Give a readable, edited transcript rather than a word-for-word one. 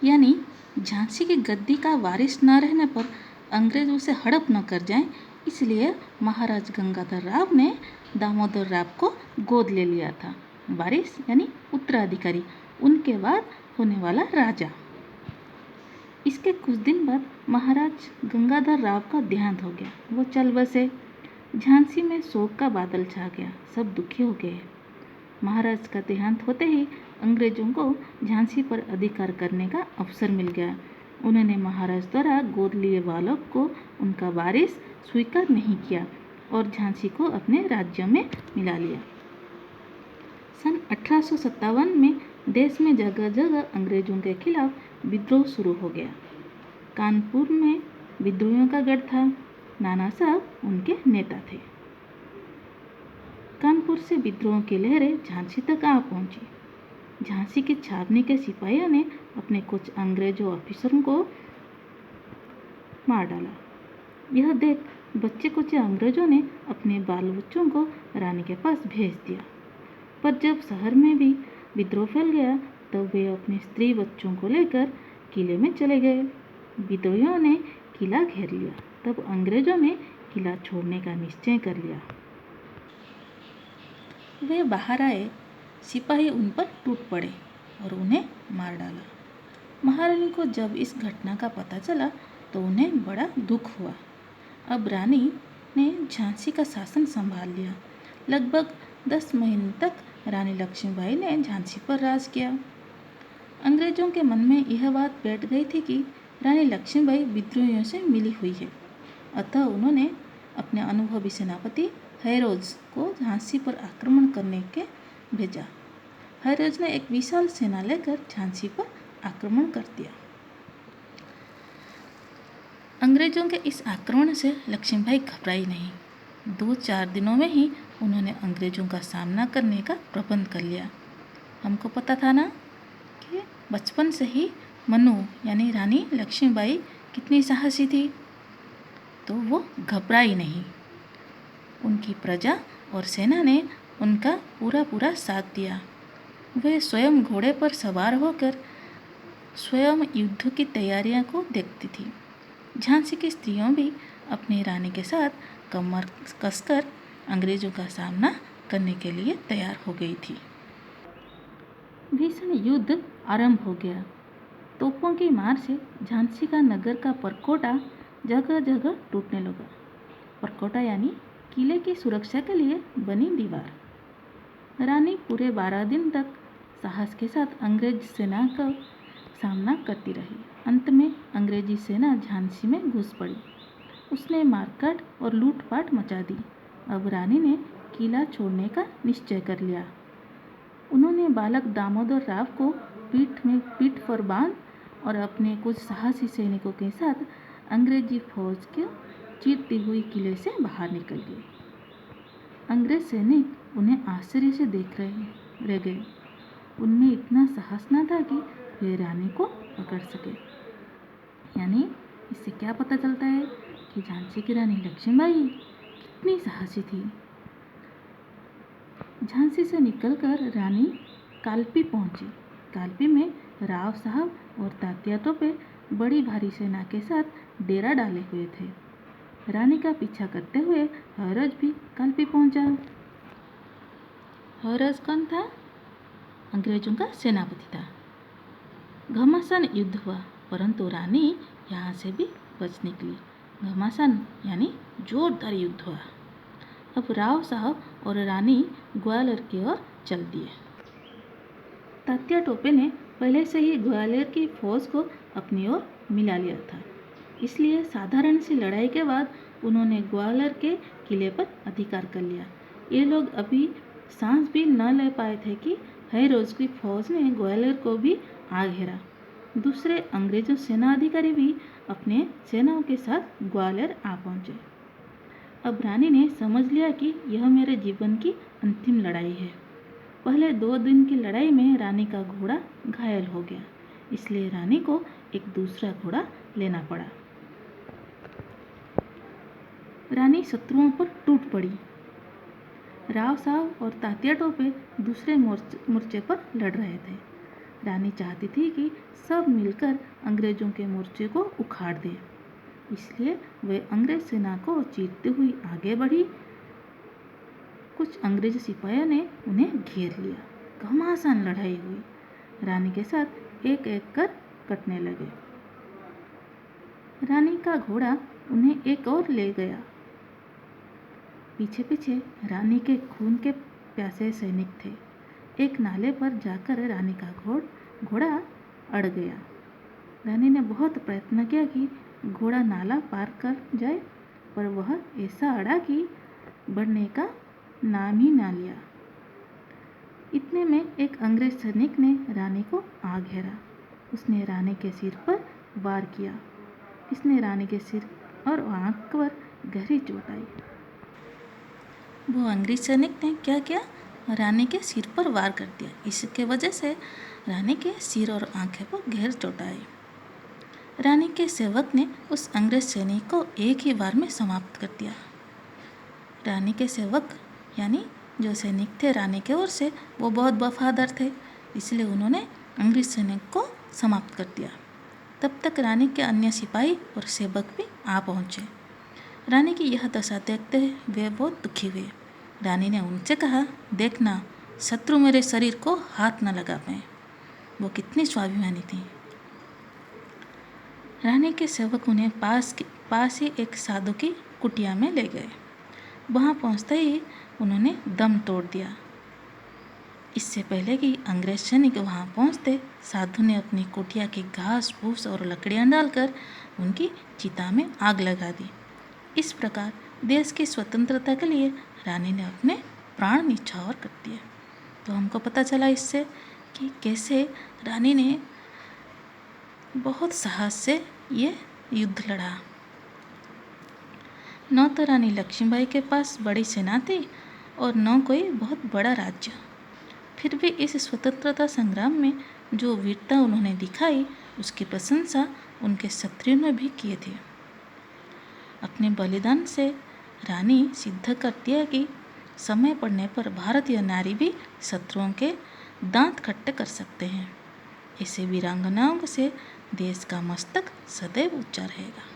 यानी झांसी की गद्दी का वारिस न रहने पर अंग्रेज उसे हड़प न कर जाएं, इसलिए महाराज गंगाधर राव ने दामोदर राव को गोद ले लिया था। वारिस यानी उत्तराधिकारी, उनके बाद होने वाला राजा। इसके कुछ दिन बाद महाराज गंगाधर राव का देहांत हो गया। वो चल बसे। झांसी में शोक का बादल छा गया। सब दुखी हो गए। महाराज का देहांत होते ही अंग्रेजों को झांसी पर अधिकार करने का अवसर मिल गया। उन्होंने महाराज द्वारा गोद लिए बालक को उनका वारिस स्वीकार नहीं किया और झांसी को अपने राज्य में मिला लिया। सन 1857 में देश में जगह जगह अंग्रेजों के खिलाफ विद्रोह शुरू हो गया। कानपुर में विद्रोहियों का गढ़ था। नाना साहब उनके नेता थे। कानपुर से विद्रोह की लहरें झांसी तक आ पहुंची। झांसी की छावनी के सिपाहियों ने अपने कुछ अंग्रेजों ऑफिसरों को मार डाला। यह देख बच्चे कुछ अंग्रेजों ने अपने बाल बच्चों को रानी के पास भेज दिया। पर जब शहर में भी विद्रोह फैल गया तब वे अपने स्त्री बच्चों को लेकर किले में चले गए। विद्रोहियों ने किला घेर लिया। तब अंग्रेजों ने किला छोड़ने का निश्चय कर लिया। वे बाहर आए। सिपाही उन पर टूट पड़े और उन्हें मार डाला। महारानी को जब इस घटना का पता चला तो उन्हें बड़ा दुख हुआ। अब रानी ने झांसी का शासन संभाल लिया। लगभग 10 महीने तक रानी लक्ष्मीबाई ने झांसी पर राज किया। अंग्रेजों के मन में यह बात बैठ गई थी कि रानी लक्ष्मीबाई विद्रोहियों से मिली हुई है। अतः उन्होंने अपने अनुभवी सेनापति हैरोज को झांसी पर आक्रमण करने के भेजा। हैरोज ने एक विशाल सेना लेकर झांसी पर आक्रमण कर दिया। अंग्रेजों के इस आक्रमण से लक्ष्मीबाई घबराई नहीं। 2-4 दिनों में ही उन्होंने अंग्रेजों का सामना करने का प्रबंध कर लिया। हमको पता था ना कि बचपन से ही मनु यानी रानी लक्ष्मीबाई कितनी साहसी थी, तो वो घबराई नहीं। उनकी प्रजा और सेना ने उनका पूरा साथ दिया। वे स्वयं घोड़े पर सवार होकर स्वयं युद्ध की तैयारियां को देखती थी। झांसी की स्त्रियों भी अपनी रानी के साथ कमर कसकर अंग्रेजों का सामना करने के लिए तैयार हो गई थी। भीषण युद्ध आरंभ हो गया। तोपों की मार से झांसी का नगर का परकोटा जगह जगह टूटने लगा। परकोटा यानी किले की सुरक्षा के लिए बनी दीवार। रानी पूरे 12 दिन तक साहस के साथ अंग्रेज सेना का सामना करती रही। अंत में अंग्रेजी सेना झांसी में घुस पड़ी। उसने मारकाट और लूटपाट मचा दी। अब रानी ने किला छोड़ने का निश्चय कर लिया। उन्होंने बालक दामोदर राव को पीठ पर बांध और अपने कुछ साहसी सैनिकों के साथ अंग्रेजी फौज के चीरती हुई किले से बाहर निकल गए। अंग्रेज सैनिक उन्हें आश्चर्य से देख रह गए। उनमें इतना साहस न था कि वे रानी को पकड़ सके। यानी इससे क्या पता चलता है कि झांसी की रानी लक्ष्मीबाई कितनी साहसी थी। झांसी से निकलकर रानी कालपी पहुंची। कालपी में राव साहब और तात्या टोपे बड़ी भारी सेना के साथ डेरा डाले हुए थे। रानी का पीछा करते हुए हैरोज भी कालपी पहुंचा। हैरोज कौन था? अंग्रेजों का सेनापति था। घमासान युद्ध हुआ, परंतु रानी यहाँ से भी बच निकली। घमासान यानी जोरदार युद्ध हुआ। अब राव साहब और रानी ग्वालियर की ओर चल दिए। तात्या टोपे ने पहले से ही ग्वालियर की फौज को अपनी ओर मिला लिया था, इसलिए साधारण सी लड़ाई के बाद उन्होंने ग्वालियर के किले पर अधिकार कर लिया। ये लोग अभी सांस भी न ले पाए थे कि हैरोज की फौज ने ग्वालियर को भी आ घेरा। दूसरे अंग्रेजों सेना अधिकारी भी अपने सेनाओं के साथ ग्वालियर आ पहुंचे। अब रानी ने समझ लिया कि यह मेरे जीवन की अंतिम लड़ाई है। पहले 2 दिन की लड़ाई में रानी का घोड़ा घायल हो गया, इसलिए रानी को एक दूसरा घोड़ा लेना पड़ा। रानी शत्रुओं पर टूट पड़ी। राव साहब और तात्या टोपे दूसरे मोर्चे पर लड़ रहे थे। रानी चाहती थी कि सब मिलकर अंग्रेजों के मोर्चे को उखाड़ दें, इसलिए वे अंग्रेज सेना को चीरते हुई आगे बढ़ी। कुछ अंग्रेज सिपाहियों ने उन्हें घेर लिया। घमासान लड़ाई हुई। रानी के साथ एक एक कर कटने लगे। रानी का घोड़ा उन्हें एक और ले गया। पीछे पीछे रानी के खून के प्यासे सैनिक थे। एक नाले पर जाकर रानी का घोड़ा अड़ गया। रानी ने बहुत प्रयत्न किया कि घोड़ा नाला पार कर जाए, पर वह ऐसा अड़ा कि बढ़ने का नाम ही ना लिया। इतने में एक अंग्रेज सैनिक ने रानी को आ घेरा। उसने रानी के सिर पर वार किया। इसने रानी के सिर और आंख पर गहरी चोट आई। वो अंग्रेज सैनिक ने क्या किया? रानी के सिर पर वार कर दिया। इसके वजह से रानी के सिर और आंखें पर गहरी चोट आई। रानी के सेवक ने उस अंग्रेज सैनिक को एक ही वार में समाप्त कर दिया। रानी के सेवक यानी जो सैनिक थे रानी के ओर से, वो बहुत वफादार थे, इसलिए उन्होंने अंग्रेज सैनिक को समाप्त कर दिया। तब तक रानी के अन्य सिपाही और सेवक भी आ पहुँचे। रानी की यह दशा देखते वे बहुत दुखी हुए। रानी ने उनसे कहा, देखना, शत्रु मेरे शरीर को हाथ न लगा पाए। वो कितनी स्वाभिमानी थी। रानी के सेवक उन्हें पास ही एक साधु की कुटिया में ले गए। वहाँ पहुँचते ही उन्होंने दम तोड़ दिया। इससे पहले कि अंग्रेज सैनिक वहाँ पहुँचते, साधु ने अपनी कुटिया की घास फूस और लकड़ियाँ डालकर उनकी चिता में आग लगा दी। इस प्रकार देश की स्वतंत्रता के लिए रानी ने अपने प्राण न्यौछावर कर दिए। तो हमको पता चला इससे कि कैसे रानी ने बहुत साहस से ये युद्ध लड़ा। न तो रानी लक्ष्मीबाई के पास बड़ी सेना थी और न कोई बहुत बड़ा राज्य, फिर भी इस स्वतंत्रता संग्राम में जो वीरता उन्होंने दिखाई, उसकी प्रशंसा उनके क्षत्रियों ने भी किए थे। अपने बलिदान से रानी सिद्ध करती है कि समय पड़ने पर भारतीय नारी भी शत्रुओं के दांत खट्टे कर सकते हैं। ऐसे वीरांगनाओं से देश का मस्तक सदैव ऊंचा रहेगा।